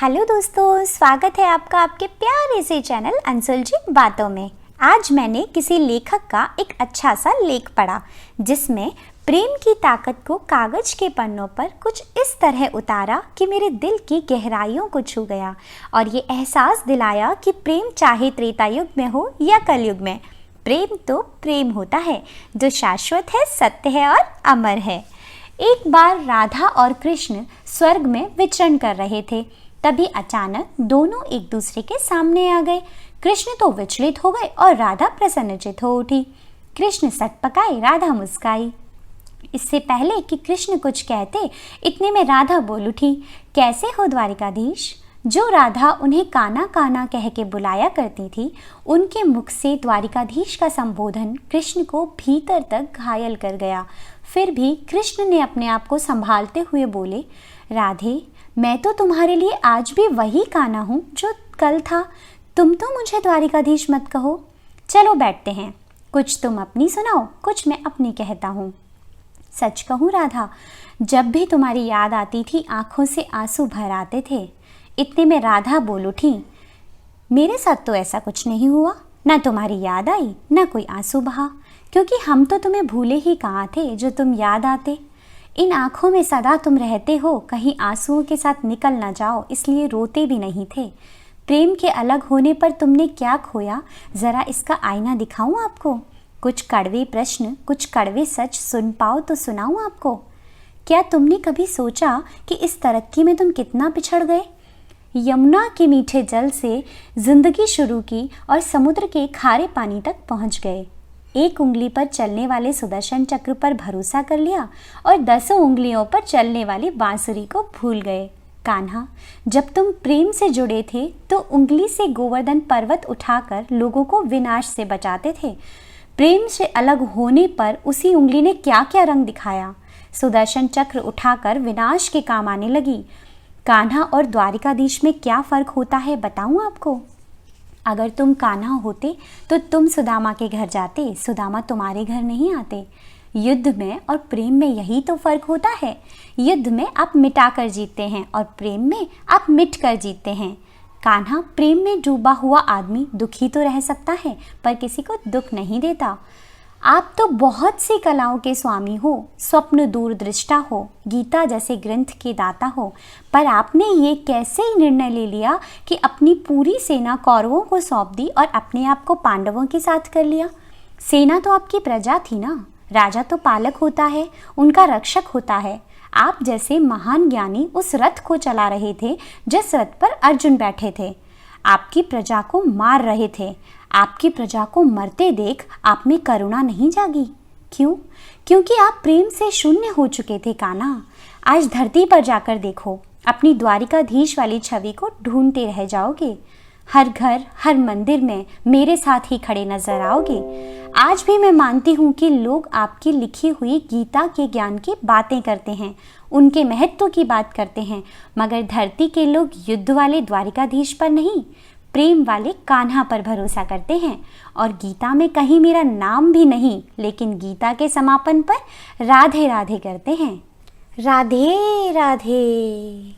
Hello दोस्तों, स्वागत है आपका आपके प्यारे से चैनल अनसुलझी बातों में। आज मैंने किसी लेखक का एक अच्छा सा लेख पढ़ा जिसमें प्रेम की ताकत को कागज के पन्नों पर कुछ इस तरह उतारा कि मेरे दिल की गहराइयों को छू गया और ये एहसास दिलाया कि प्रेम चाहे त्रेता युग में हो या कलयुग में, प्रेम तो प्रेम होता है जो शाश्वत है, सत्य है और अमर है। एक बार राधा और कृष्ण स्वर्ग में विचरण कर रहे थे। तभी अचानक दोनों एक दूसरे के सामने आ गए। कृष्ण तो विचलित हो गए और राधा प्रसन्नचित हो उठी। कृष्ण सटपकाए, राधा मुस्काई। इससे पहले कि कृष्ण कुछ कहते, इतने में राधा बोल उठी, कैसे हो द्वारिकाधीश? जो राधा उन्हें काना काना कह के बुलाया करती थी, उनके मुख से द्वारिकाधीश का संबोधन कृष्ण को भीतर तक घायल कर गया। फिर भी कृष्ण ने अपने आप को संभालते हुए बोले, राधे, मैं तो तुम्हारे लिए आज भी वही काना हूँ जो कल था। तुम तो मुझे द्वारिकाधीश मत कहो। चलो बैठते हैं, कुछ तुम अपनी सुनाओ, कुछ मैं अपनी कहता हूँ। सच कहूँ राधा, जब भी तुम्हारी याद आती थी आंखों से आंसू भर आते थे। इतने में राधा बोल उठी, मेरे साथ तो ऐसा कुछ नहीं हुआ, ना तुम्हारी याद आई ना कोई आंसू बहा, क्योंकि हम तो तुम्हें भूले ही कहाँ थे जो तुम याद आते। इन आँखों में सदा तुम रहते हो, कहीं आंसुओं के साथ निकल ना जाओ, इसलिए रोते भी नहीं थे। प्रेम के अलग होने पर तुमने क्या खोया, ज़रा इसका आईना दिखाऊं आपको? कुछ कड़वे प्रश्न, कुछ कड़वे सच सुन पाओ तो सुनाऊं आपको। क्या तुमने कभी सोचा कि इस तरक्की में तुम कितना पिछड़ गए? यमुना के मीठे जल से जिंदगी शुरू की और समुद्र के खारे पानी तक पहुंच गए। एक उंगली पर चलने वाले सुदर्शन चक्र पर भरोसा कर लिया और 10 उंगलियों पर चलने वाली बांसुरी को भूल गए। कान्हा, जब तुम प्रेम से जुड़े थे तो उंगली से गोवर्धन पर्वत उठाकर लोगों को विनाश से बचाते थे। प्रेम से अलग होने पर उसी उंगली ने क्या क्या रंग दिखाया। सुदर्शन चक्र उठाकर विनाश के काम आने लगी। कान्हा और द्वारिकाधीश में क्या फर्क होता है बताऊं आपको? अगर तुम कान्हा होते तो तुम सुदामा के घर जाते, सुदामा तुम्हारे घर नहीं आते। युद्ध में और प्रेम में यही तो फर्क होता है। युद्ध में आप मिटा कर जीतते हैं और प्रेम में आप मिट कर जीतते हैं। कान्हा प्रेम में डूबा हुआ आदमी दुखी तो रह सकता है पर किसी को दुख नहीं देता। आप तो बहुत सी कलाओं के स्वामी हो, स्वप्न दूरदृष्टा हो, गीता जैसे ग्रंथ के दाता हो, पर आपने ये कैसे ही निर्णय ले लिया कि अपनी पूरी सेना कौरवों को सौंप दी और अपने आप को पांडवों के साथ कर लिया? सेना तो आपकी प्रजा थी ना, राजा तो पालक होता है, उनका रक्षक होता है। आप जैसे महान ज्ञानी उस रथ को चला रहे थे जिस रथ पर अर्जुन बैठे थे। आपकी प्रजा को मार रहे थे। आपकी प्रजा को मरते देख आप में करुणा नहीं जागी? क्यों? क्योंकि आप प्रेम से शून्य हो चुके थे कान्हा। आज धरती पर जाकर देखो, अपनी द्वारिकाधीश वाली छवि को ढूंढते रह जाओगे। हर घर हर मंदिर में मेरे साथ ही खड़े नजर आओगे। आज भी मैं मानती हूँ कि लोग आपकी लिखी हुई गीता के ज्ञान की बातें करते हैं, उनके महत्व की बात करते हैं, मगर धरती के लोग युद्ध वाले द्वारिकाधीश पर नहीं, प्रेम वाले कान्हा पर भरोसा करते हैं। और गीता में कहीं मेरा नाम भी नहीं, लेकिन गीता के समापन पर राधे राधे करते हैं। राधे राधे।